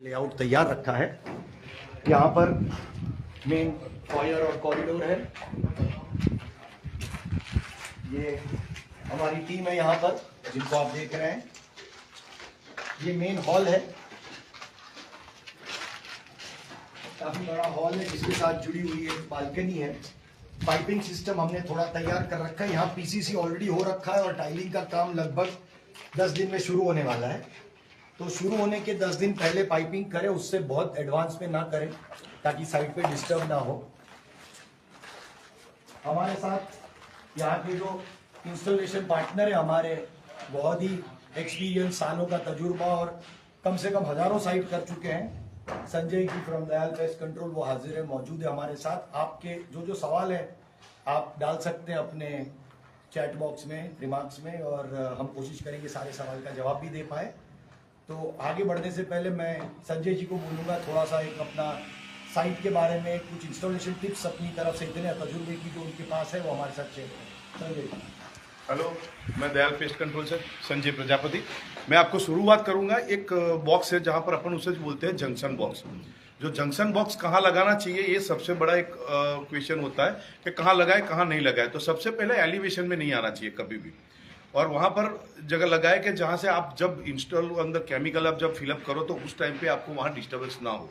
Layout तैयार रखा है। यहाँ पर मेन फॉयर और कॉरिडोर है। ये हमारी टीम है यहाँ पर जिनको आप देख रहे हैं। ये मेन हॉल है, काफी बड़ा हॉल है जिसके साथ जुड़ी हुई एक बालकनी है। पाइपिंग सिस्टम हमने थोड़ा तैयार कर रखा है। यहाँ पीसीसी ऑलरेडी हो रखा है और टाइलिंग का काम लगभग 10 दिन में शुरू होने वाला है। तो शुरू होने के 10 दिन पहले पाइपिंग करें, उससे बहुत एडवांस में ना करें ताकि साइड पे डिस्टर्ब ना हो। हमारे साथ यहाँ के जो इंस्टॉलेशन पार्टनर है हमारे, बहुत ही एक्सपीरियंस, सालों का तजुर्बा और कम से कम हजारों साइट कर चुके हैं। Sanjay ji from Dayal pest control वो हाजिर है, मौजूद है हमारे साथ। आपके जो सवाल है आप डाल सकते हैं अपने चैट बॉक्स में, रिमार्क्स में, और हम कोशिश करेंगे सारे सवाल का जवाब भी दे पाए। तो आगे बढ़ने से पहले मैं संजय जी को बोलूँगा थोड़ा सा एक अपना साइट के बारे में कुछ इंस्टॉलेशन टिप्स अपनी तरफ से इतने तजुर्बे की जो उनके पास है वो हमारे साथ शेयर करें। संजय जी। हेलो, मैं दयाल पेस्ट कंट्रोल से संजय प्रजापति। मैं आपको शुरुआत करूंगा। एक बॉक्स है जहां पर अपन उसे बोलते हैं जंक्शन बॉक्स। जो जंक्शन बॉक्स कहाँ लगाना चाहिए, ये सबसे बड़ा एक क्वेश्चन होता है कि कहाँ लगाए कहाँ नहीं लगाए। तो सबसे पहले एलिवेशन में नहीं आना चाहिए कभी भी, और वहां पर जगह लगाए कि जहां से आप जब इंस्टॉल अंदर केमिकल आप जब फिलअप करो तो उस टाइम पे आपको वहां डिस्टर्बेंस ना हो।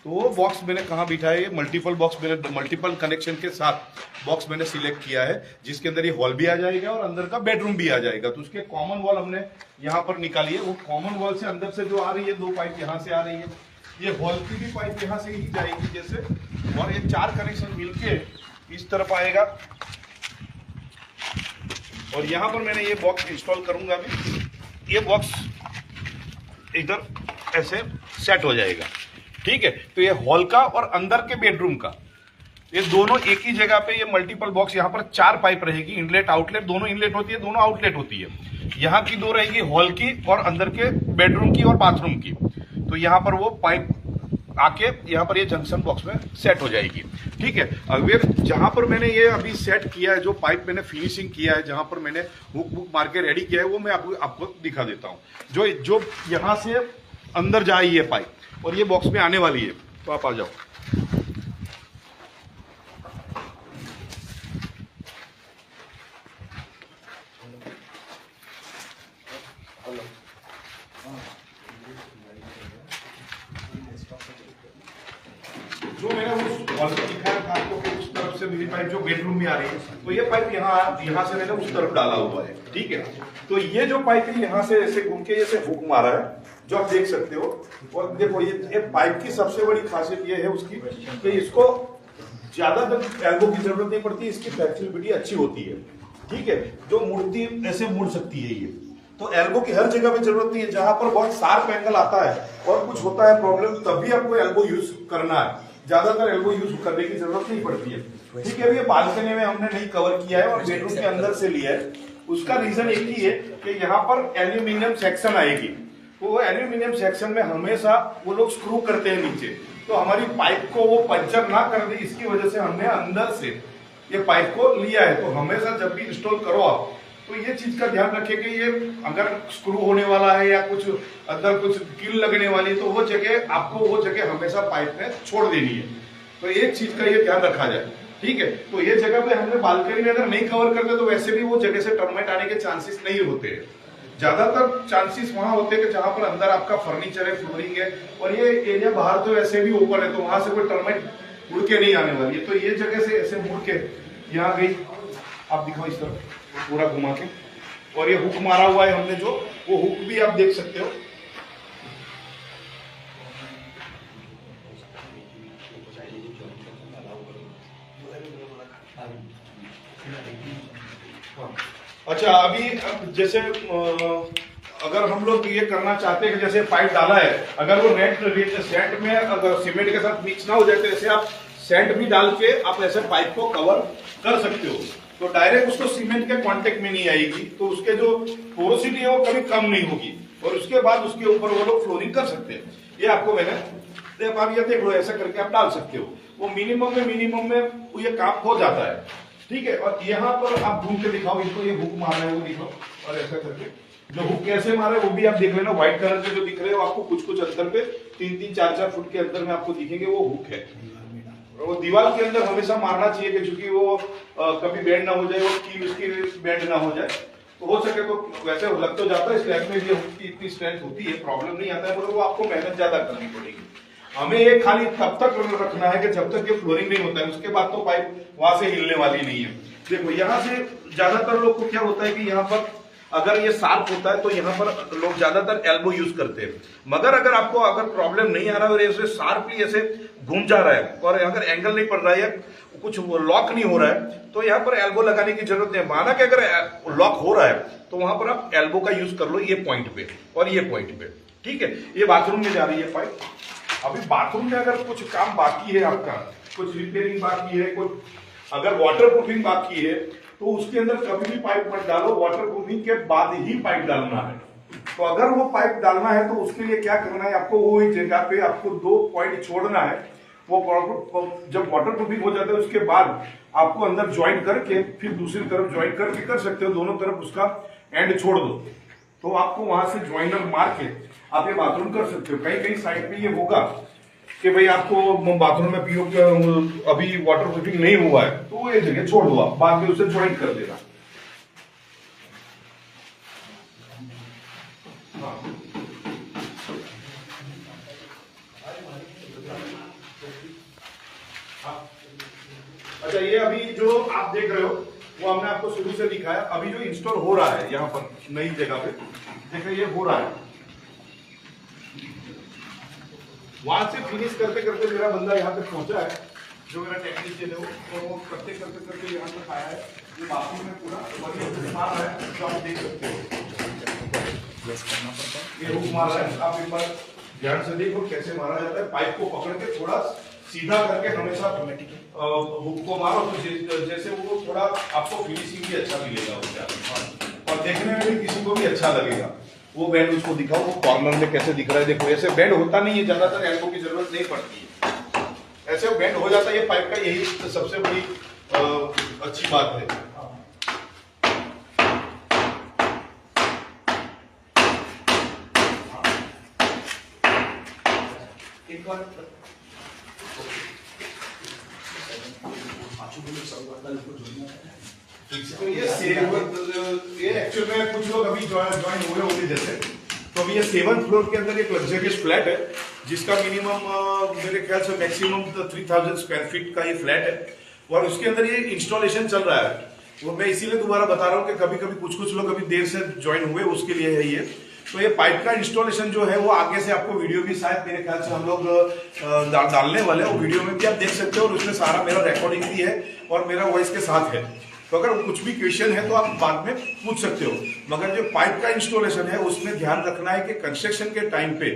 तो वो बॉक्स मैंने कहाँ बिठाया है, मल्टीपल बॉक्स मैंने मल्टीपल कनेक्शन के साथ बॉक्स मैंने सिलेक्ट किया है, जिसके अंदर ये हॉल भी आ जाएगा और अंदर का बेडरूम भी आ जाएगा। तो उसके कॉमन वॉल हमने यहाँ पर निकाली है। वो कॉमन वॉल से अंदर से जो आ रही है, 2 पाइप यहाँ से आ रही है, ये हॉल की भी पाइप यहाँ से ही जाएगी जैसे, और ये 4 कनेक्शन मिलके इस तरफ आएगा। और यहाँ पर मैंने ये बॉक्स इंस्टॉल करूंगा अभी। ये बॉक्स इधर ऐसे सेट हो जाएगा, ठीक है। तो ये हॉल का और अंदर के बेडरूम का, ये दोनों एक ही जगह पे, ये मल्टीपल बॉक्स। यहाँ पर 4 पाइप रहेगी, इनलेट आउटलेट, दोनों इनलेट होती है, दोनों आउटलेट होती है। यहाँ की 2 रहेगी हॉल की और अंदर के बेडरूम की और बाथरूम की। तो यहाँ पर वो पाइप आके यहाँ पर ये जंक्शन बॉक्स में सेट हो जाएगी, ठीक है। अगर जहां पर मैंने ये अभी सेट किया है, जो पाइप मैंने फिनिशिंग किया है, जहां पर मैंने हुक मार के रेडी किया है, वो मैं आपको दिखा देता हूं। जो यहां से अंदर जा रही है पाइप और ये बॉक्स में आने वाली है। तो आप आ जाओ। जो मैंने उस वॉल पर दिखाया था आपको कि उस तरफ से मेरी पाइप जो बेडरूम में आ रही है, तो ये पाइप यहाँ से मैंने उस तरफ डाला हुआ है, ठीक है। तो ये जो पाइप है यहाँ से ऐसे घूम के ऐसे हुक मारा है, जो आप देख सकते हो। और देखो ये पाइप की सबसे बड़ी खासियत ये है उसकी कि इसको ज्यादातर एल्बो की जरूरत नहीं पड़ती, इसकी फ्लेक्सिबिलिटी अच्छी होती है, ठीक है। जो मुड़ती ऐसे मुड़ सकती है ये, तो एल्बो की हर जगह पे जरूरत नहीं है। जहां पर बहुत शार्प एंगल आता है और कुछ होता है प्रॉब्लम, तभी आपको एल्बो यूज करना है। ज्यादातर एल्बो यूज करने की जरूरत नहीं पड़ती है, ठीक है। ये बालकनी में हमने नहीं कवर किया है और बेडरूम के अंदर से लिया है। उसका रीजन एक ही है कि यहाँ पर एल्यूमिनियम सेक्शन आएगी। तो वो एल्यूमिनियम सेक्शन में हमेशा वो लोग स्क्रू करते हैं नीचे, तो हमारी पाइप को वो पंचर ना कर दे, इसकी वजह से हमने अंदर से ये पाइप को लिया है। तो हमेशा जब भी इंस्टॉल करो आप, तो ये चीज का ध्यान रखें कि ये अगर स्क्रू होने वाला है या कुछ अंदर कुछ कील लगने वाली है, तो वो जगह आपको वो जगह हमेशा पाइप में छोड़ देनी है। तो एक चीज का ये ध्यान रखा जाए, ठीक है। तो ये जगह पे हमने बालकनी में अगर नहीं कवर करते तो वैसे भी वो जगह से टर्माइट आने के चांसेस नहीं होते हैं। ज्यादातर चांसेस वहां होते हैं कि जहां पर अंदर आपका फर्नीचर है, फ्लोरिंग है, और ये एरिया बाहर तो वैसे भी ओपन है, तो वहां से कोई टर्माइट उड़ के नहीं आने वाली है। तो ये जगह से ऐसे मुड़ के यहाँ गई, आप दिखाओ इस तरफ पूरा घुमा के, और ये हुक मारा हुआ है हमने, जो वो हुक भी आप देख सकते हो। अच्छा, अभी जैसे अगर हम लोग ये करना चाहते हैं कि जैसे पाइप डाला है, अगर वो सेंट में अगर सीमेंट के साथ मिक्स ना हो जाए, तो ऐसे आप सेंट भी डाल के आप ऐसे पाइप को कवर कर सकते हो। तो डायरेक्ट उसको सीमेंट के कांटेक्ट में नहीं आएगी, तो उसके जो पोरोसिटी है वो कभी कम नहीं होगी, और उसके बाद उसके ऊपर वो लोग फ्लोरिंग कर सकते हैं। ये आपको मैंने आप ये देख लो, ऐसा करके आप डाल सकते हो। वो मिनिमम में ये काम हो जाता है, ठीक है। और यहाँ पर आप घूम के दिखाओ इनको, ये हुक मार रहे हो दिखाओ, और ऐसा करके जो हुक कैसे मारा है वो भी आप देख लेना, व्हाइट कलर के जो दिख रहे हो आपको कुछ कुछ अंतर पे 3-3, 4-4 फुट के अंदर में आपको दिखेंगे वो हुक है। और वो दीवार के अंदर हमेशा मारना चाहिए कि चूंकि वो कभी बेंड ना हो जाए, वो कील उसकी बेंड ना हो जाए। तो हो सके तो वैसे लग तो जाता है, स्लैब में भी हुक की इतनी स्ट्रेंथ होती है, प्रॉब्लम नहीं आता है, पर वो आपको मेहनत ज्यादा करनी पड़ेगी। हमें ये खाली तब तक रखना है कि जब तक ये फ्लोरिंग नहीं होता है, उसके बाद तो पाइप वहां से हिलने वाली नहीं है। देखो यहाँ से ज्यादातर लोग को क्या होता है कि यहाँ पर अगर ये शार्प होता है तो यहाँ पर लोग ज्यादातर एल्बो यूज करते हैं, मगर अगर आपको अगर प्रॉब्लम नहीं आ रहा है और ऐसे शार्पली ऐसे घूम जा रहा है और अगर एंगल नहीं पड़ रहा है, कुछ लॉक नहीं हो रहा है, तो यहाँ पर एल्बो लगाने की जरूरत नहीं है। माना कि अगर लॉक हो रहा है तो वहां पर आप एल्बो का यूज कर लो, ये पॉइंट पे और ये पॉइंट पे, ठीक है। ये बाथरूम में जा रही है पाइप। अभी बाथरूम में अगर कुछ काम बाकी है आपका, कुछ रिपेयरिंग बाकी है, कुछ अगर वाटर प्रूफिंग बाकी है, तो उसके अंदर कभी भी पाइप मत डालो, वाटर प्रूफिंग के बाद ही पाइप डालना है। तो अगर वो पाइप डालना है तो उसके लिए क्या करना है, आपको वो एक जगह पे आपको 2 पॉइंट छोड़ना है। वो जब वाटर प्रूफिंग हो जाता है उसके बाद आपको अंदर ज्वाइंट करके फिर दूसरी तरफ ज्वाइंट करके कर सकते हो, दोनों तरफ उसका एंड छोड़ दो, तो आपको वहां से ज्वाइनर मार के आप ये बाथरूम कर सकते हो। कहीं कहीं साइड पे ये होगा कि भाई आपको बाथरूम में पीओ अभी वाटर प्रूफिंग नहीं हुआ है, तो वो ये जगह छोड़ दो, आप बाद में उसे ज्वाइंट कर देना। अच्छा, ये अभी जो आप देख रहे हो वो हमने आपको शुरू से दिखाया। अभी जो इंस्टॉल हो रहा है यहाँ पर नई जगह पे, देखिए ये हो रहा है। वहां से फिनिश करते करते मेरा बंदा यहाँ तक पहुंचा है, जो मेरा टेक्नीशियन है वो करते करते करते यहाँ तक आया है। ये बाथरूम में पूरा बढ़िया मार रहा है, जो आप देख सकते हो। ये हुक मार रहा है, आप एक बार ध्यान से देखो कैसे मारा जाता है। पाइप को पकड़ के थोड़ा सीधा करके हमेशा हुक को मारो, तो जैसे वो थोड़ा आपको फिनिशिंग भी अच्छा मिलेगा उसका, और देखने में भी किसी को भी अच्छा लगेगा। वो बेंड उसको दिखाओ, वो कॉर्नर में कैसे दिख रहा है, देखो ऐसे बेंड होता नहीं है, ज्यादातर एल्बो की जरूरत नहीं पड़ती है, ऐसे बेंड हो जाता है। ये पाइप का यही सबसे बड़ी अच्छी बात है। एक बार तो ये एक्चुअल में कुछ लोग अभी ज्वाइन हुए होंगे जैसे, तो अभी ये 7th फ्लोर के अंदर एक लग्जरियस फ्लैट है, जिसका मिनिमम मेरे ख्याल से मैक्सिमम 3000 स्क्वायर फीट का ये फ्लैट है, और उसके अंदर ये इंस्टॉलेशन चल रहा है। वो मैं इसीलिए दोबारा बता रहा हूँ कि कभी कभी कुछ लोग अभी देर से ज्वाइन हुए, उसके लिए है ये। तो ये पाइप का इंस्टॉलेशन जो है वो आगे से आपको वीडियो भी शायद मेरे ख्याल से हम लोग डालने वाले हैं, वो वीडियो में भी आप देख सकते हो, और उसमें सारा मेरा रिकॉर्डिंग भी है और मेरा वॉइस के साथ है। तो अगर कुछ भी क्वेश्चन है तो आप बाद में पूछ सकते हो। मगर जो पाइप का इंस्टॉलेशन है उसमें ध्यान रखना है कि कंस्ट्रक्शन के टाइम पे,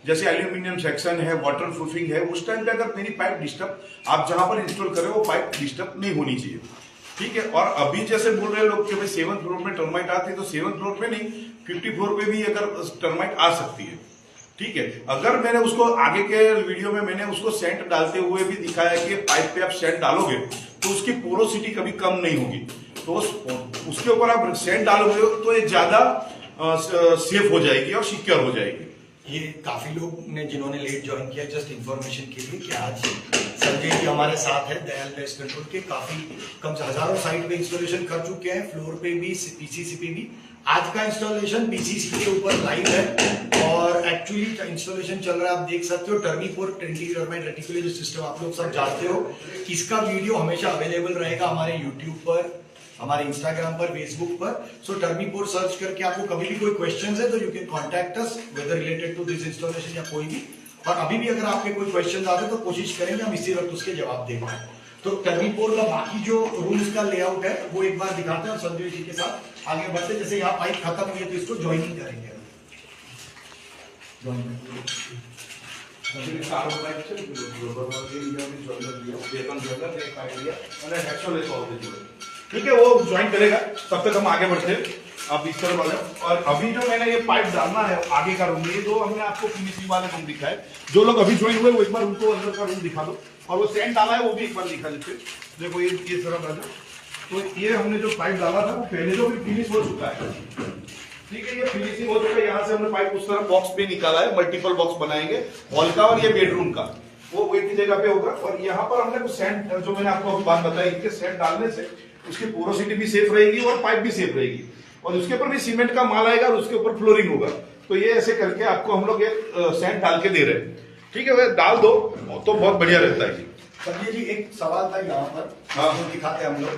जैसे एल्यूमिनियम सेक्शन है, वाटर प्रूफिंग है, उस टाइम पे अगर मेरी पाइप डिस्टर्ब, आप जहां पर इंस्टॉल करें वो पाइप डिस्टर्ब नहीं होनी चाहिए, ठीक है। और अभी जैसे बोल रहे लोग कि भाई 7th फ्लोर में टर्माइट आती है, तो 7th फ्लोर पे नहीं, 50 फ्लोर पे भी अगर टर्माइट आ सकती है, ठीक है। अगर मैंने उसको आगे के वीडियो में मैंने उसको सेंट डालते हुए भी दिखाया कि पाइप पे आप सेंट डालोगे तो उसकी पोरोसिटी कभी कम नहीं होगी, तो उसके ऊपर आप सेंट डालोगे तो ये ज्यादा सेफ हो जाएगी और सिक्योर हो जाएगी। ये काफी लोग ने जिन्होंने लेट ज्वाइन किया, जस्ट इंफॉर्मेशन के लिए कि आज संजय जी हमारे साथ है दयाल पेस्ट कंट्रोल के, काफी कम से हजारों साइट पे इंस्टॉलेशन कर चुके हैं, फ्लोर पे भी, पीसीसी पे भी। आज का इंस्टॉलेशन पीसीसी के ऊपर लाइव है और एक्चुअली इंस्टॉलेशन चल रहा है, आप देख सकते हो। टर्मीपोर टर्माइट रेटिकुलेटर सिस्टम आप लोग सब जानते हो। इसका वीडियो हमेशा अवेलेबल रहेगा हमारे यूट्यूब पर, हमारे इंस्टाग्राम पर, फेसबुक पर। सो टर्मीपोर सर्च करके आपको कभी भी कोई क्वेश्चंस है तो you can contact us, whether related to this installation या कोई भी। और अभी भी अगर आपके कोई क्वेश्चंस आते हैं तो कोशिश करेंगे हम इसी वक्त उसके जवाब दे पाए। तो टर्मीपोर का बाकी जो रूम्स का लेआउट है वो एक बार दिखाते हैं संजय जी के साथ आगे बढ़ते। जैसे यहाँ पाइप खत्म हुई है तो इसको ज्वाइनिंग करेंगे। ठीक है, वो ज्वाइन करेगा, तब तक हम आगे बढ़ते हैं। अब इस तरह वाले, और अभी जो मैंने ये पाइप डालना है आगे का रूम, ये जो हमने आपको फिनिशिंग वाले रूम दिखाए, जो लोग अभी ज्वाइन हुए वो एक बार उनको अंदर का रूम दिखा दो, और वो सेंट डाला है वो भी एक बार दिखा देते। देखो ये तरह डाला, तो ये हमने जो पाइप डाला था वो पहले जो फिनिश हो चुका है, ठीक है, ये फिनिशिंग हो चुका है। यहाँ से हमने पाइप उस तरफ बॉक्स पे निकाला है, मल्टीपल बॉक्स बनाएंगे हॉल का और ये बेडरूम का, वो एक ही जगह पे होगा। और यहाँ पर हमने कुछ सैंड, जो मैंने आपको अभी बात बताई, इनके सैंड डालने से उसकी पोरोसिटी भी सेफ रहेगी और पाइप भी सेफ रहेगी, और उसके ऊपर भी सीमेंट का माल आएगा और उसके ऊपर फ्लोरिंग होगा। तो ये ऐसे करके आपको हम लोग ये सैंड डाल के दे रहे हैं। ठीक है, वह डाल दो तो बहुत बढ़िया रहता है। संजय जी एक सवाल था यहाँ पर, हाँ। जो दिखाते हैं हम लोग,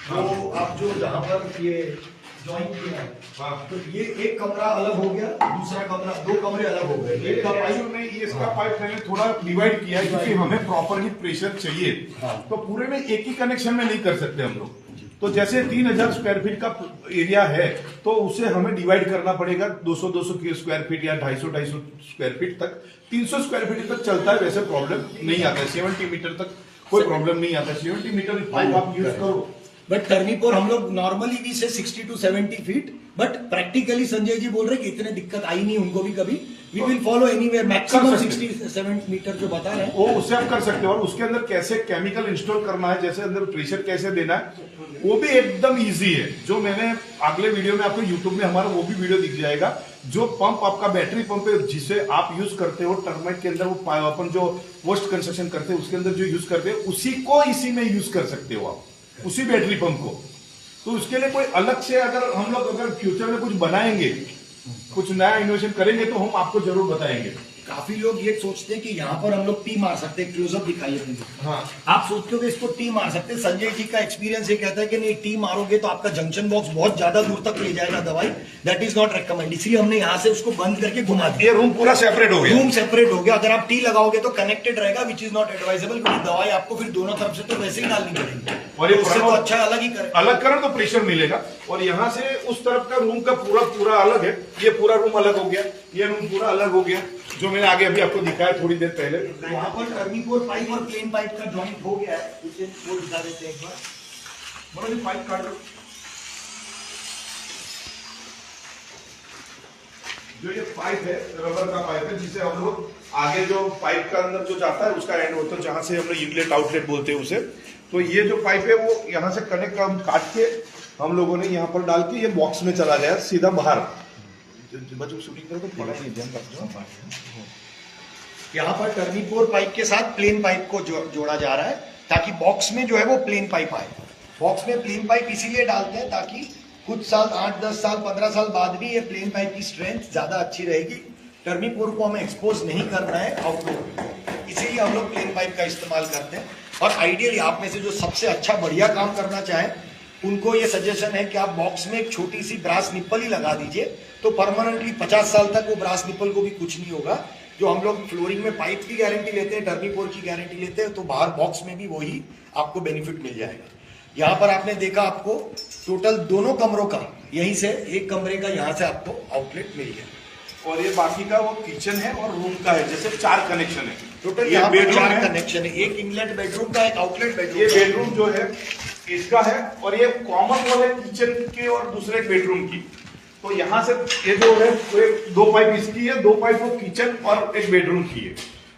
तो आप जो जहाँ पर ये ज्वाइन किया है, हाँ। तो ये एक कमरा अलग हो गया, दूसरा कमरा, दो कमरे अलग हो गए। एक का पाइप नहीं, ये इसका पाइप मैंने थोड़ा डिवाइड किया है क्योंकि हमें प्रॉपरली प्रेशर चाहिए। हाँ। तो पूरे में एक ही कनेक्शन में नहीं कर सकते हम लोग। तो जैसे 3000 स्क्वायर फीट का एरिया है तो उसे हमें डिवाइड करना पड़ेगा 200 स्क्वायर फीट या 250 स्क्वायर फीट तक। 300 स्क्वायर फीट तक चलता है, वैसे प्रॉब्लम नहीं आता है। 70 मीटर तक कोई प्रॉब्लम नहीं आता है। 70 मीटर पाइप आप यूज करो। बट टर्नीपोर हम लोग नॉर्मली भी से 60 to 70 feet, but practically Sanjay ji बोल रहे कि इतने दिक्कत आई नहीं उनको भी कभी। We will follow anywhere maximum 67 metre जो बता रहे हैं वो उससे आप कर सकते हो। और उसके अंदर कैसे केमिकल इंस्टॉल करना है, जैसे अंदर प्रेशर कैसे देना है, वो भी एकदम इजी है। जो मैंने अगले वीडियो में आपको यूट्यूब में हमारा वो भी वीडियो दिख जाएगा। जो पंप आपका बैटरी पंप है जिसे आप यूज करते हो टर्माइट के अंदर, वो अपन जो पोस्ट कंस्ट्रक्शन करते हैं उसके अंदर जो यूज करते हैं, उसी को इसी में यूज कर सकते हो आप, उसी बैटरी पंप को। तो उसके लिए कोई अलग से अगर हम लोग अगर फ्यूचर में कुछ बनाएंगे, कुछ नया इनोवेशन करेंगे तो हम आपको जरूर बताएंगे। काफी लोग ये सोचते हैं कि यहाँ पर हम लोग टी मार सकते हैं। क्लोजअप दिखाइए मुझे। हाँ। आप सोचते हो कि इसको टी मार सकते हैं। संजय जी का एक्सपीरियंस ये कहता है कि नहीं, टी मारोगे तो आपका जंक्शन बॉक्स बहुत ज्यादा दूर तक ले जाएगा दवाई। That is not recommend. इसलिए हमने यहाँ से उसको बंद करके घुमा दिया। ये रूम पूरा सेपरेट हो गया। रूम सेपरेट हो गया। अगर आप टी लगाओगे तो कनेक्टेड रहेगा, विच इज नॉट एडवाइजेबल, क्योंकि दवाई आपको फिर दोनों तरफ से तो वैसे ही डालनी पड़ेगी। और ये उससे तो अच्छा अलग ही करें। अलग करो तो प्रेशर मिलेगा। और यहाँ से उस तरफ का रूम का पूरा अलग है। ये पूरा रूम अलग हो गया, ये रूम पूरा अलग हो गया, जो मैंने आगे अभी आपको दिखाया थोड़ी देर पहले। यहाँ पर टर्नीपोर पाइप और प्लेन पाइप का जॉइंट हो गया है। इसे वो दिखा देते हैं एक बार। बड़ा जी पाइप काट लो। जो ये पाइप है रबर का पाइप है, जिसे हम लोग आगे जो पाइप का अंदर जो जाता है उसका एंड होता है, जहां से हम लोग इनलेट आउटलेट बोलते हैं उसे। तो ये जो पाइप है वो यहाँ से कनेक्ट हम काट के हम लोगों ने यहाँ पर डाल के ये बॉक्स में चला गया सीधा बाहर। शूटिंग करो तो थोड़ा सा ध्यान रखना। यहाँ पर टर्नीपोर पाइप के साथ प्लेन पाइप को जोड़ा जा रहा है, ताकि बॉक्स में जो है वो प्लेन पाइप आए। बॉक्स में प्लेन पाइप इसीलिए डालते हैं ताकि कुछ साल, 8, 10 साल, 15 साल बाद भी ये प्लेन पाइप की स्ट्रेंथ ज्यादा अच्छी रहेगी। टर्नीपोर को हमें एक्सपोज नहीं करना है आउटडोर, इसीलिए हम लोग प्लेन पाइप का इस्तेमाल करते हैं। और आइडियली आप में से जो सबसे अच्छा बढ़िया काम करना चाहें उनको ये सजेशन है कि आप बॉक्स में एक छोटी सी ब्रास निप्पल ही लगा दीजिए, तो परमानेंटली 50 साल तक वो ब्रास निप्पल को भी कुछ नहीं होगा। जो हम लोग फ्लोरिंग में पाइप की गारंटी लेते हैं, टर्नीपोर की गारंटी लेते हैं, तो बाहर बॉक्स में भी वही आपको बेनिफिट मिल जाएगा। यहाँ पर आपने देखा आपको टोटल दोनों कमरों का, यहीं से एक कमरे का यहाँ से आपको आउटलेट मिल गया। और ये बाकी का वो किचन है और रूम का है, जैसे 4 कनेक्शन है टोटल। ये यहाँ पर बेडरूम 4 है, कनेक्शन है, एक इनलेट बेडरूम का, एक आउटलेट बेडरूम। ये बेडरूम जो है इसका है, और ये कॉमन वॉल है किचन के और दूसरे बेडरूम की। तो यहाँ से ये जो है वो 2 पाइप इसकी है, 2 पाइप वो किचन और एक बेडरूम की है।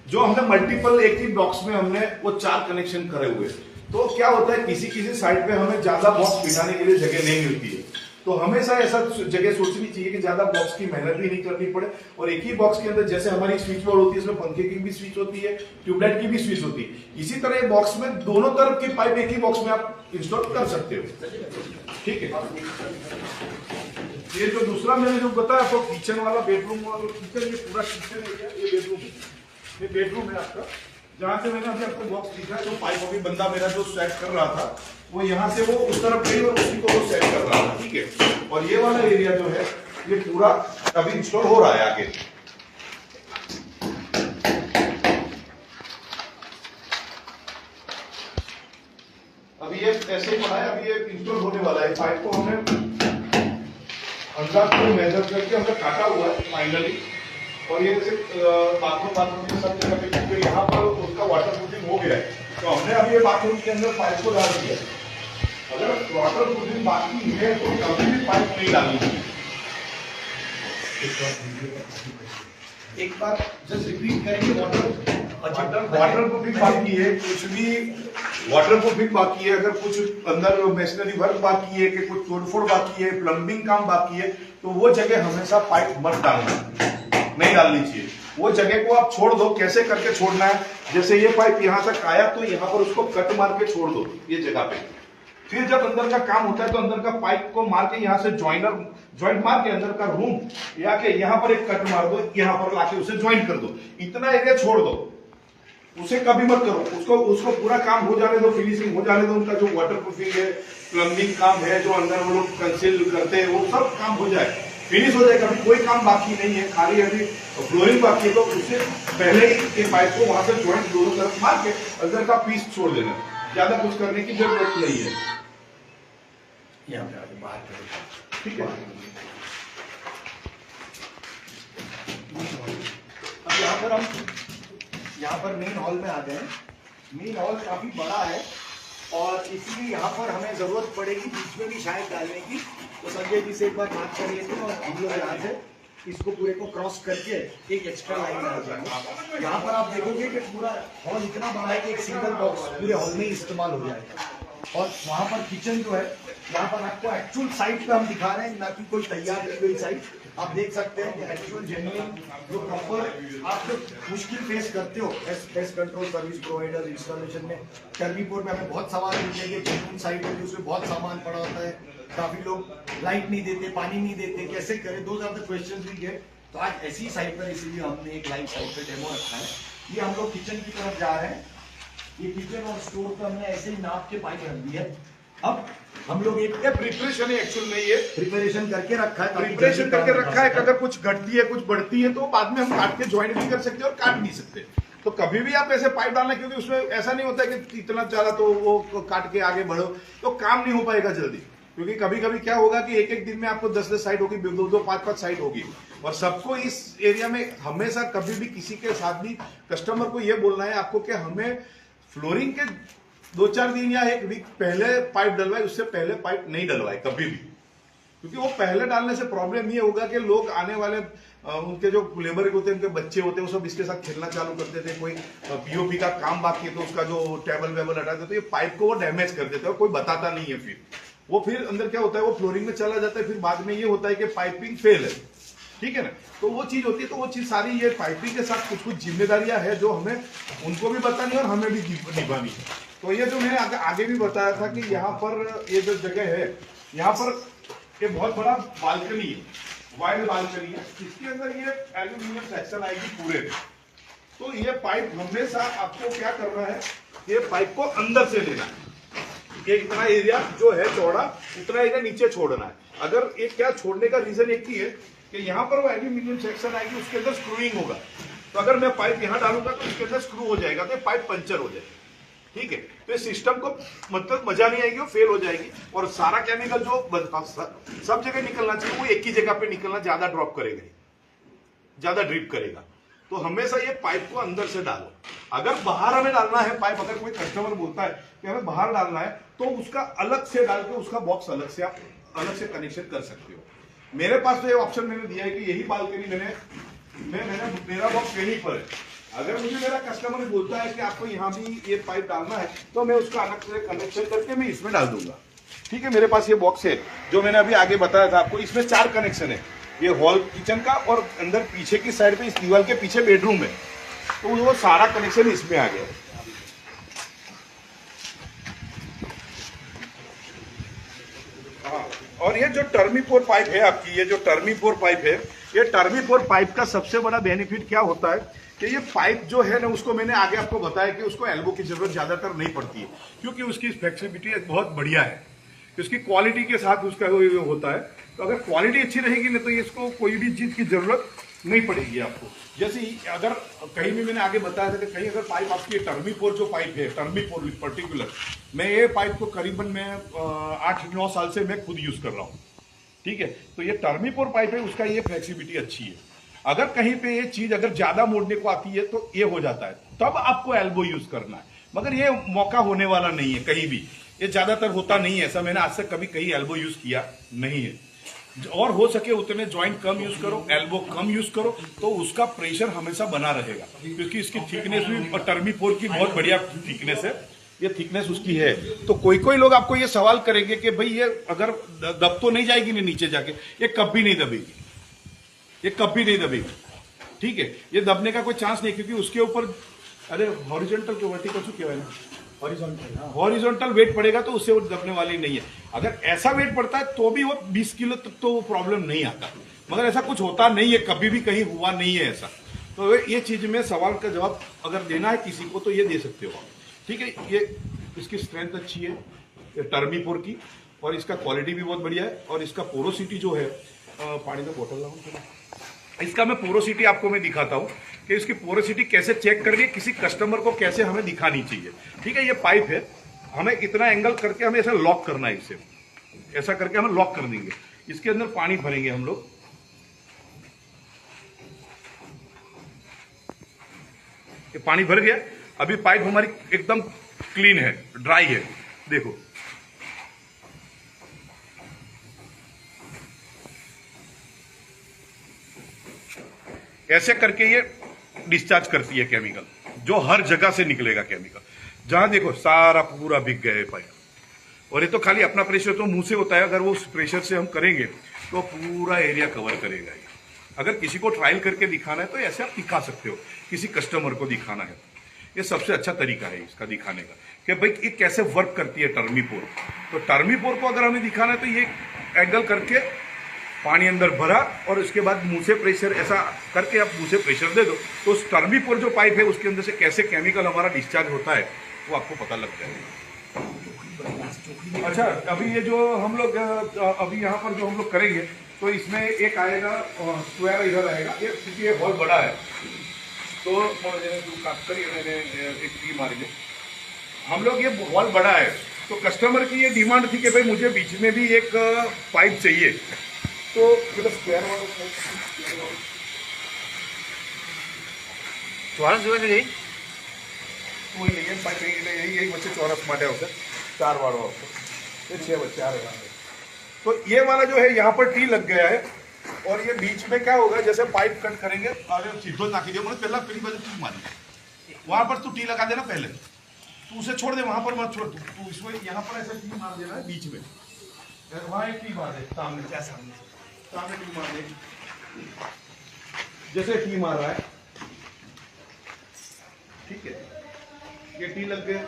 जो हमने मल्टीपल एक ही बॉक्स में हमने वो 4 कनेक्शन करे हुए। तो क्या होता है, किसी साइड पे हमें ज्यादा बॉक्स बिठाने के लिए जगह नहीं मिलती है। तो हमेशा ऐसा जगह सोचनी चाहिए कि ज्यादा बॉक्स की मेहनत भी नहीं करनी पड़े, और एक ही बॉक्स के अंदर जैसे हमारी स्विच बोर्ड होती है, इसमें पंखे की भी स्विच होती है, ट्यूबलाइट की भी स्विच होती है, इसी तरह बॉक्स में दोनों तरफ की पाइप एक ही बॉक्स में आप इंस्टॉल कर सकते हो। ठीक है। ये जो दूसरा मैंने जो बताया आपको किचन वाला, बेडरूम वाला किचन, ये पूरा किचन एरिया, ये बेडरूम है, ये बेडरूम है आपका। जहां से मैंने अभी आपको बॉक्स दिखा, जो पाइप अभी बंदा मेरा जो सेट कर रहा था वो यहाँ से वो उस तरफ गई और उसी को वो सेट कर रहा था। ठीक है। और ये वाला एरिया जो है ये पूरा अभी इंस्टॉल हो रहा है आगे। अभी ये ऐसे ही पड़ा है, अभी ये इंस्टॉल होने वाला है। पाइप को हमने अंदाज को मेजर करके हमने काटा हुआ है फाइनली। और ये जैसे बाथरूम के सब जगह पे, क्योंकि यहाँ पर उसका वाटर प्रूफिंग हो गया है, तो हमने अभी ये बाथरूम के अंदर पाइप को डाल दिया। अगर वाटर प्रूफिंग बाकी है तो कभी भी पाइप नहीं डालनी चाहिए। एक बार जस्ट रिपीट करेंगे। वाटर प्रूफिंग बाकी है, कुछ भी वाटर प्रूफिंग बाकी है, अगर कुछ अंदर मशीनरी वर्क बाकी है, कि कुछ तोड़फोड़ बाकी है, प्लम्बिंग काम बाकी है, तो वो जगह हमेशा पाइप मत डालना, नहीं डालनी चाहिए। वो जगह को आप छोड़ दो। कैसे करके छोड़ना है, जैसे ये पाइप यहां तक आया तो यहां पर उसको कट मार के छोड़ दो ये जगह पे। फिर जब अंदर का काम होता है तो अंदर का पाइप को मार के यहां से ज्वाइंट मार के अंदर का रूम या के यहां पर एक कट मार दो, यहां पर लाके उसे ज्वाइंट कर दो। इतना एरिया छोड़ दो, उसे कभी मत करो। उसको पूरा काम हो जाने दो, फिनिशिंग हो जाने दो। उनका जो वाटर प्रूफिंग है, प्लम्बिंग काम है, जो अंदर वो लोग कंसील करते हैं, वो सब काम हो जाए, फिनिश हो जाएगा। अभी कोई काम बाकी नहीं है, खाली अभी फ्लोरिंग बाकी है। तो उससे पहले ही ये पाइप को वहां से ज्वाइंट दोनों तरफ मार के अंदर का पीस छोड़ देना। ज्यादा कुछ करने की जरूरत नहीं है। यहाँ पे आगे बाहर करो। ठीक है। अब यहाँ पर मेन हॉल में आ गए। मेन हॉल काफी बड़ा है और इसीलिए यहाँ पर हमें जरूरत पड़ेगी बीच में भी शायद डालने की। तो संजय जी से एक बार बात कर लेते हैं और हम लोग यहाँ से इसको पूरे को क्रॉस करके एक एक्स्ट्रा लाइन डाल देंगे। यहाँ पर आप देखोगे कि पूरा हॉल इतना बड़ा है कि एक सिंगल बॉक्स पूरे हॉल में ही इस्तेमाल हो जाएगा। और वहाँ पर किचन जो है, यहाँ पर आपको एक्चुअल साइट पे हम दिखा रहे हैं, ना कि कोई तैयार की गई साइट। आप देख सकते हैं कि एक्चुअल जेन्युइन जो प्रॉपर आप जो मुश्किल फेस करते हो pest control service provider installation में। टर्मीपोर्ट में हमें बहुत सवाल मिलते हैं कि जेन्युइन साइट है, उसमें बहुत सामान पड़ा होता है, काफी लोग लाइट नहीं देते, पानी नहीं देते, कैसे करें, दो ज्यादा क्वेश्चन भी है। तो आज ऐसी साइट पर इसीलिए हमने एक लाइव साइट पे डेमो रखा है। ये हम लोग किचन की तरफ जा रहे हैं। ये किचन और स्टोर पे हमने ऐसे ही नाप के पाइप रख दी है। अब हम लोग एक प्रिपरेशन है, एक्चुअल में ये प्रिपरेशन करके रखा है, प्रिपरेशन करके रखा है कि अगर कुछ घटती है, कुछ बढ़ती है, तो बाद में हम काट के ज्वाइंट भी कर सकते हैं और काट नहीं सकते। तो कभी भी आप ऐसे पाइप डालना, क्योंकि उसमें ऐसा नहीं होता है कि इतना ज्यादा तो वो काट के आगे बढ़ो तो काम नहीं हो पाएगा जल्दी। क्योंकि कभी कभी क्या होगा कि एक एक दिन में आपको 10-10 साइट होगी, 2-2, 5-5 साइट होगी। और सबको इस एरिया में हमेशा कभी भी किसी के साथ भी कस्टमर को ये बोलना है आपको कि हमें फ्लोरिंग के 2-4 दिन या एक वीक पहले पाइप डलवाए, उससे पहले पाइप नहीं डलवाए कभी भी। क्योंकि वो पहले डालने से प्रॉब्लम ये होगा कि लोग आने वाले उनके जो लेबर होते हैं, उनके बच्चे होते हैं, वो सब इसके साथ खेलना चालू कर देते हैं। कोई पीओपी का काम बाकी है तो उसका जो टेबल वेबल हटा देते, तो ये पाइप को वो डैमेज कर देते हैं, कोई बताता नहीं है। फिर अंदर क्या होता है, वो फ्लोरिंग में चला जाता है। फिर बाद में ये होता है कि पाइपिंग फेल है, ठीक है ना। तो वो चीज होती है। तो वो चीज सारी ये पाइपिंग के साथ कुछ जिम्मेदारियां है जो हमें उनको भी बतानी है और हमें भी निभानी है। तो ये जो मैंने आगे भी बताया था कि यहाँ पर ये जो जगह है, यहाँ पर ये बहुत बड़ा बालकनी है, वाइड बालकनी है। इसके अंदर ये एल्यूमिनियम सेक्शन आएगी पूरे। तो ये पाइप हमेशा आपको क्या करना है, ये पाइप को अंदर से लेना है। ये इतना एरिया जो है चौड़ा, उतना एरिया नीचे छोड़ना है। अगर एक क्या छोड़ने का रीजन एक ही है कि यहाँ पर वो एल्यूमिनियम सेक्शन आएगी, उसके अंदर स्क्रूइंग होगा। तो अगर मैं पाइप यहाँ डालूंगा तो उसके अंदर स्क्रू हो जाएगा, तो पाइप पंचर हो जाएगा, ठीक है। तो इस सिस्टम को मतलब मजा नहीं आएगी, वो फेल हो जाएगी। और सारा केमिकल जो सब जगह निकलना चाहिए वो एक ही जगह पे निकलना, ज्यादा ड्रॉप करेगा, ज्यादा ड्रिप करेगा। तो हमेशा ये पाइप को अंदर से डालो। अगर बाहर हमें डालना है पाइप, अगर कोई कस्टमर बोलता है कि हमें बाहर डालना है, तो उसका अलग से डाल के उसका बॉक्स अलग से आप अलग से कनेक्शन कर सकते हो। मेरे पास तो ये ऑप्शन मैंने दिया है कि यही बालकनी मेरा बॉक्स यहीं पर है। अगर मुझे मेरा कस्टमर बोलता है कि आपको यहाँ भी ये पाइप डालना है, तो मैं उसका अलग से कनेक्शन करके मैं इसमें डाल दूंगा, ठीक है। मेरे पास ये बॉक्स है जो मैंने अभी आगे बताया था आपको। इसमें 4 कनेक्शन है, ये हॉल किचन का और अंदर पीछे की साइड पे इस दीवार के पीछे बेडरूम है। तो वो सारा कनेक्शन इसमें आ गया। हाँ, और ये जो टर्मीपोर पाइप है आपकी, ये जो टर्मीपोर पाइप है, ये टर्मीपोर पाइप का सबसे बड़ा बेनिफिट क्या होता है कि ये पाइप जो है ना, उसको मैंने आगे आपको बताया कि उसको एल्बो की जरूरत ज्यादातर नहीं पड़ती है, क्योंकि उसकी फ्लेक्सिबिलिटी बहुत बढ़िया है। उसकी क्वालिटी के साथ उसका होता है। तो अगर क्वालिटी अच्छी रहेगी ना, तो इसको कोई भी चीज की जरूरत नहीं पड़ेगी आपको। जैसे अगर कहीं भी मैंने आगे बताया था कि कहीं अगर पाइप आपकी टर्मीपोर जो पाइप है, टर्मीपोर पर्टिकुलर, मैं ये पाइप को करीबन मैं 8-9 साल से मैं खुद यूज कर रहा हूँ, ठीक है। तो ये टर्मीपोर पाइप है, उसका ये फ्लेक्सिबिलिटी अच्छी है। अगर कहीं पे ये चीज अगर ज्यादा मोड़ने को आती है तो ये हो जाता है, तब आपको एल्बो यूज करना है। मगर ये मौका होने वाला नहीं है कहीं भी, ये ज्यादातर होता नहीं है ऐसा। मैंने आज तक कभी कहीं एल्बो यूज किया नहीं है। और हो सके उतने ज्वाइंट कम यूज करो, एल्बो कम यूज करो, तो उसका प्रेशर हमेशा बना रहेगा। क्योंकि इसकी थिकनेस भी टर्मीपोर की बहुत बढ़िया थिकनेस है। ये थिकनेस उसकी है। तो कोई कोई लोग आपको ये सवाल करेंगे कि भाई ये अगर दब तो नहीं जाएगी नहीं नीचे जाके, ये कभी नहीं दबेगी, ये कभी नहीं दबेगी, ठीक है। ये दबने का कोई चांस नहीं, क्योंकि उसके ऊपर अरे हॉरिजॉन्टल जो वर्टिकल क्या है ना, हॉरिजॉन्टल वेट पड़ेगा तो उससे वो दबने वाली नहीं है। अगर ऐसा वेट पड़ता है तो भी वो 20 किलो तक तो वो प्रॉब्लम नहीं आता, मगर ऐसा कुछ होता नहीं है, कभी भी कहीं हुआ नहीं है ऐसा। तो ये चीज में सवाल का जवाब अगर देना है किसी को तो ये दे सकते हो आप, ठीक है। ये इसकी स्ट्रेंथ अच्छी है ये टर्मीपोर की, और इसका क्वालिटी भी बहुत बढ़िया है, और इसका पोरोसिटी जो है पानी में बोतल लाऊं, इसका मैं पोरोसिटी आपको मैं दिखाता हूं कि इसकी पोरोसिटी कैसे चेक करनी है, किसी कस्टमर को कैसे हमें दिखानी चाहिए, ठीक है। ये पाइप है, हमें इतना एंगल करके हमें ऐसा लॉक करना है, इसे ऐसा करके हम लॉक कर देंगे, इसके अंदर पानी भरेंगे हम लोग। ये पानी भर गया, अभी पाइप हमारी एकदम क्लीन है, ड्राई है, देखो ऐसे करके ये डिस्चार्ज करती है केमिकल, जो हर जगह से निकलेगा केमिकल। जहां देखो सारा पूरा बिक गया है पाइप, और ये तो खाली अपना प्रेशर तो मुंह से होता है, अगर वो उस प्रेशर से हम करेंगे तो पूरा एरिया कवर करेगा ये। अगर किसी को ट्रायल करके दिखाना है तो ऐसे आप दिखा सकते हो, किसी कस्टमर को दिखाना है, ये सबसे अच्छा तरीका है इसका दिखाने का कि भाई ये कैसे वर्क करती है टर्मीपोर। तो टर्मीपोर को अगर हमें दिखाना है तो ये एंगल करके पानी अंदर भरा, और उसके बाद मुंह से प्रेशर ऐसा करके आप मुंह से प्रेशर दे दो, तो उस टर्मीपोर जो पाइप है उसके अंदर से कैसे केमिकल हमारा डिस्चार्ज होता है वो आपको पता लग जाएगा। अच्छा, अभी ये जो हम लोग अभी यहाँ पर जो हम लोग करेंगे तो इसमें एक आएगा स्क्वायर इधर आएगा, ये क्योंकि ये बहुत बड़ा है तो एक टी मारेंगे हम लोग। ये वॉल बड़ा है तो कस्टमर की ये डिमांड थी कि भाई मुझे बीच में भी एक पाइप चाहिए, तो स्क्वायर वाला ચોરસ જોઈને જઈ कोई नहीं है पाइप, यही बच्चे चौरस माटे होते 4 वाला होते, ये 6 बच्चे आ रहे हैं। तो ये वाला जो है यहाँ पर टी लग गया है, और ये बीच में क्या होगा, जैसे पाइप कट करेंगे अरे सीधो ताकि दे मतलब पहला पहली बार टी मारी वहां पर तू टी लगा देना पहले, तू उसे छोड़ दे, वहां पर मत छोड़, तू इसमें यहाँ पर ऐसे टी मार देना है बीच में, वहां एक टी मार दे सामने, क्या सामने टी मार दे, जैसे टी मार रहा है, ठीक है। ये टी लग गया,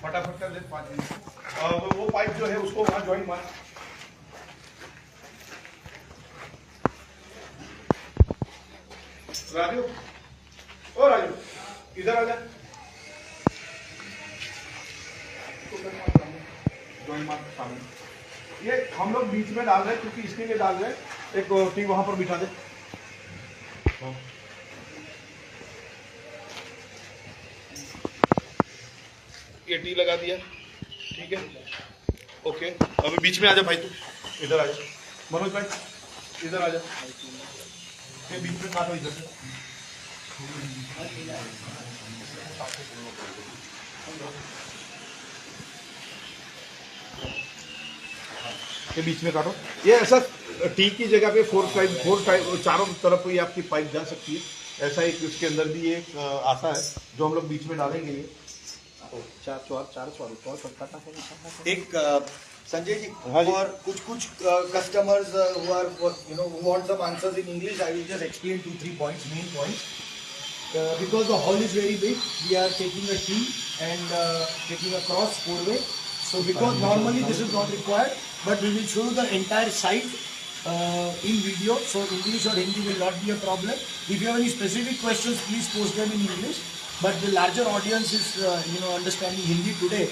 फटाफट कर दे 5 मिनट। वो पाइप जो है उसको वहां ज्वाइन मार, राजू ओ राजू इधर आ जा, ज्वाइन मार सामने। ये हम लोग बीच में डाल रहे हैं क्योंकि इसके लिए डाल रहे हैं, एक टी वहां पर बिठा दे, ये टी लगा दिया, ठीक है, ओके। अभी बीच में आ जा भाई, तू इधर आ जा, मनोज भाई इधर आ जा, ये बीच में काटो इधर से, ये बीच में काटो। ये ऐसा टी की जगह पे 4 टाइप चारों तरफ ये आपकी पाइप जा सकती है, ऐसा एक इसके अंदर भी एक आता है जो हम लोग बीच में डालेंगे। ये एक संजय जी, और कुछ customers who are who want some answers in English, I will just explain 2-3 points, main points. Because the hall is very big, we are taking a T and taking across 4-way. So because normally this is not required, but we will show you the entire site in video. So English or Hindi will not be a problem. If you have any specific questions, please post them in English. But the larger audience is understanding Hindi today.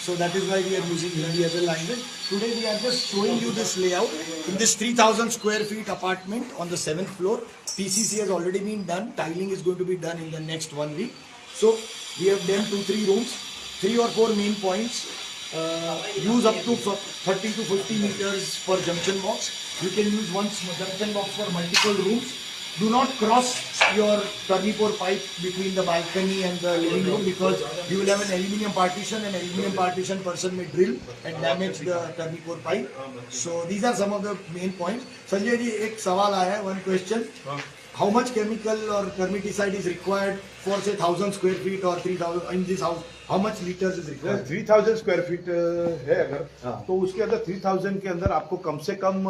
So that is why we are using Hindi as a language. Today we are just showing you this layout. In this 3,000 square feet apartment on the 7th floor, PCC has already been done. Tiling is going to be done in the next 1 week. So we have done 2-3 rooms, 3 or 4 main points. Use up to 30 to 50 meters per junction box. You can use one junction box for multiple rooms. Do not cross your Thermopor pipe between the balcony and the living room, because you will have an aluminium partition, and aluminium partition person may drill and damage the Thermopor pipe. So these are some of the main points. Sanjay ji, एक सवाल आया है, one question. how much chemical or termiticide is required for say 1000 square feet or 3000 in this house? How much liters is required? 3000 square feet है अगर हाँ। तो उसके अंदर 3000 के अंदर आपको कम से कम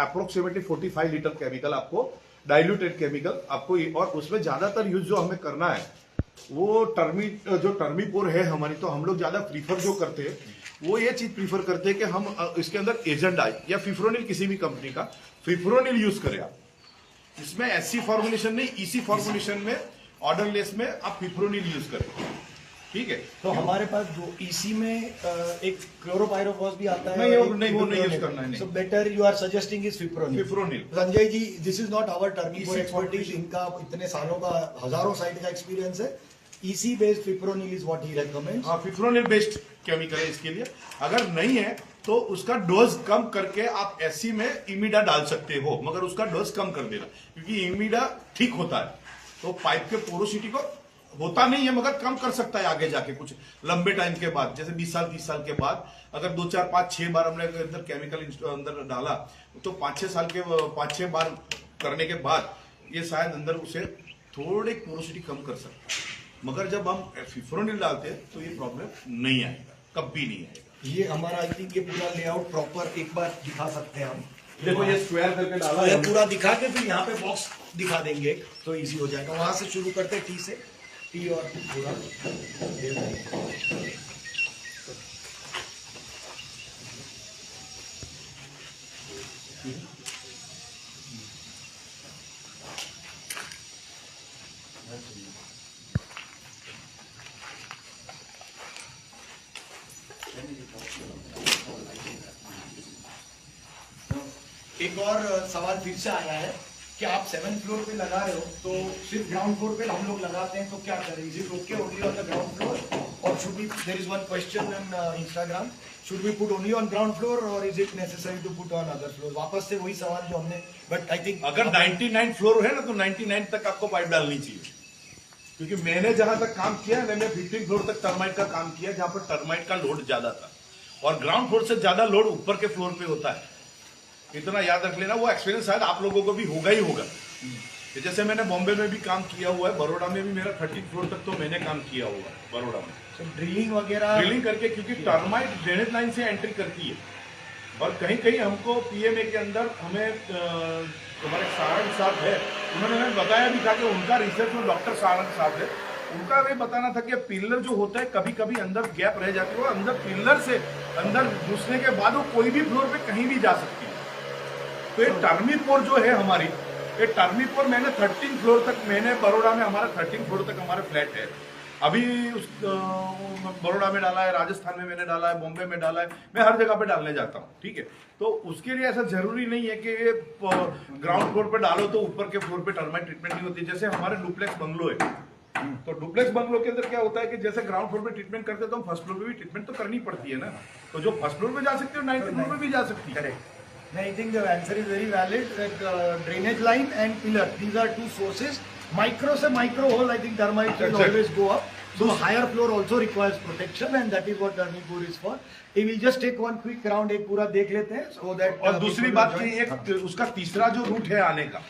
अप्रोक्सीमेटली 45 लीटर केमिकल आपको डाइल्यूटेड केमिकल आपको और उसमें ज्यादातर यूज जो हमें करना है वो टर्मीपोर है हमारी, तो हम लोग ज्यादा प्रीफर जो करते हैं वो ये चीज प्रीफर करते हैं कि हम इसके अंदर एजेंट डाई या फिफ्रोनिल किसी भी कंपनी का फिफ्रोनिल यूज करें आप। इसमें एससी फॉर्मुलेशन नहीं, ईसी फॉर्मुलेशन में ऑर्डरलेस में आप फिफ्रोनिल यूज करें, ठीक है। तो हमारे पास जो ईसी में एक क्लोरोपाइरोफॉस भी आता है। नहीं, वो नहीं यूज करना है। So better you are suggesting is fipronil. Fipronil. Sanjay ji, this is not our termipor expertise, इनका इतने सालों का हजारों साइट का एक्सपीरियंस है। EC based fipronil is what he recommends. हाँ, फिफ्रोनिल बेस्ड केमिकल है इसके लिए। अगर नहीं है तो उसका डोज कम करके आप एससी में इमिडा डाल सकते हो, मगर उसका डोज कम कर देना, क्योंकि इमिडा ठीक होता है तो पाइप के पोरोसिटी को होता नहीं है मगर कम कर सकता है आगे जाके कुछ लंबे टाइम के बाद, जैसे 20 साल 30 साल के बाद अगर 2 4 5 6 बार हमने अंदर केमिकल अंदर डाला तो 5 6 बार करने के बाद ये शायद अंदर उसे थोड़ी पोरोसिटी कम कर सकता है। मगर जब हम फिफ्रोनिल डालते हैं तो ये प्रॉब्लम नहीं आएगा, कभी नहीं आएगा। ये हमारा आई थिंक ये पूरा लेआउट प्रॉपर एक बार दिखा सकते हैं हम। देखो ये स्क्वायर करके डाला ये है पूरा दिखा के फिर यहाँ पे बॉक्स दिखा देंगे तो इजी हो जाएगा। वहां से शुरू करते हैं टी से, टी और पूरा एक और सवाल फिर से आया है कि आप 7th फ्लोर पे लगा रहे हो तो सिर्फ ग्राउंड फ्लोर पे हम लोग लगाते हैं तो क्या करें? Is it okay only on the ground floor or should be there is one question on Instagram, should be put only on ground floor or is it necessary to put on other floor? वापस से वही सवाल जो हमने, but I think अगर 99 floor है ना तो 99 तक आपको पाइप डालनी चाहिए, क्योंकि मैंने जहां तक काम किया मैंने 15 फ्लोर तक टर्माइट का काम किया जहां पर टर्माइट का लोड ज्यादा था और ग्राउंड फ्लोर से ज्यादा लोड ऊपर के फ्लोर पे होता है। इतना याद रख लेना, वो एक्सपीरियंस शायद आप लोगों को भी होगा ही होगा। जैसे मैंने बॉम्बे में भी काम किया हुआ है, बड़ौदा में भी मेरा 13 फ्लोर तक तो मैंने काम किया हुआ है बड़ौदा में। तो ड्रिलिंग वगैरह ड्रिलिंग करके, क्योंकि टर्माइट ड्रेनेज लाइन से एंट्री करती है और कहीं कहीं हमको पीएमए के अंदर हमें हमारे सारंग साहब है, उन्होंने हमें बताया भी था कि उनका रिसर्च में डॉक्टर सारंग साहब है, उनका ये बताना था कि पिलर जो होता है कभी कभी अंदर गैप रह जाती है, अंदर पिलर से अंदर घुसने के बाद वो कोई भी फ्लोर पे कहीं भी जा सकती है। तो ये टर्मीपोर जो है हमारी, ये टर्मीपोर मैंने 13 फ्लोर तक, मैंने बड़ौदा में हमारा 13 फ्लोर तक हमारा फ्लैट है। अभी उस बड़ौदा में डाला है, राजस्थान में मैंने डाला है, बॉम्बे में डाला है, मैं हर जगह पे डालने जाता हूँ, ठीक है। तो उसके लिए ऐसा जरूरी नहीं है कि ग्राउंड फ्लोर पे डालो तो ऊपर के फ्लोर पे टर्माइट ट्रीटमेंट नहीं होती। जैसे हमारे डुप्लेक्स बंगलो है, तो डुप्लेक्स बंगलो के अंदर क्या होता है कि जैसे ग्राउंड फ्लोर पे ट्रीटमेंट करते हैं तो फर्स्ट फ्लोर पे भी ट्रीटमेंट तो करनी पड़ती है ना, तो जो फर्स्ट फ्लोर पे जा सकती है 9th फ्लोर पे भी जा सकती है। I think the answer is very valid. That drainage line and pillar, these are two sources. Micro से micro hole, I think termites will always go up. So higher floor also requires protection, and that is what Termipoor is for. We will just take one quick round, एक पूरा देख लेते हैं, so that. और दूसरी बात कि एक उसका तीसरा जो रूट है आने का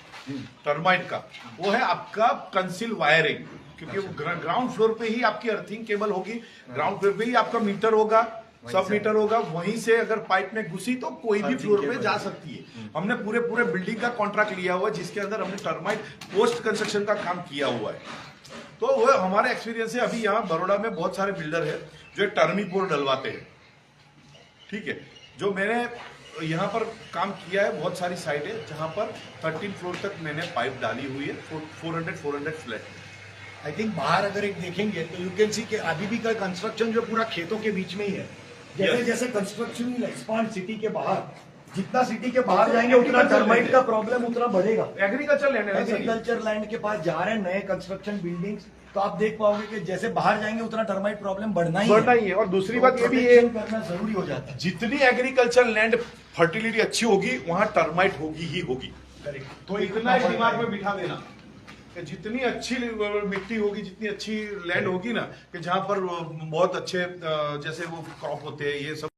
टर्माइट का, वो है आपका कंसील वायरिंग, क्योंकि ग्राउंड फ्लोर पे ही आपकी अर्थिंग केबल होगी, ग्राउंड फ्लोर पे ही आपका मीटर होगा, सब मीटर होगा, वहीं से अगर पाइप में घुसी तो कोई भी फ्लोर पे जा सकती है। हमने पूरे बिल्डिंग का कॉन्ट्रैक्ट लिया हुआ है जिसके अंदर हमने टर्माइट पोस्ट कंस्ट्रक्शन का काम किया हुआ है। तो वो हमारे एक्सपीरियंस है। अभी यहाँ बड़ौदा में बहुत सारे बिल्डर है जो टर्मीपोर डलवाते हैं, ठीक है। जो मैंने यहाँ पर काम किया है, बहुत सारी साइट है जहाँ पर 13 फ्लोर तक मैंने पाइप डाली हुई है, 400 फ्लैट। आई थिंक बाहर अगर एक देखेंगे तो यू कैन सी कि अभी भी का कंस्ट्रक्शन जो पूरा खेतों के बीच में ही है। जैसे जैसे कंस्ट्रक्शन विल एक्सपांड सिटी के बाहर, जितना सिटी के बाहर जाएंगे उतना टर्माइट का प्रॉब्लम उतना बढ़ेगा। एग्रीकल्चर लैंड है, एग्रीकल्चर लैंड के पास जा रहे हैं नए कंस्ट्रक्शन बिल्डिंग्स, तो आप देख पाओगे कि जैसे बाहर जाएंगे उतना टर्माइट प्रॉब्लम बढ़ना ही है। और दूसरी बात ये भी है, करना जरूरी हो जाता है। जितनी एग्रीकल्चर लैंड फर्टिलिटी अच्छी होगी वहां टर्माइट होगी ही होगी। तो इतना ही दिमाग में बिठा देना कि जितनी अच्छी मिट्टी होगी, जितनी अच्छी लैंड होगी ना, कि जहां पर बहुत अच्छे जैसे वो क्रॉप होते हैं ये सब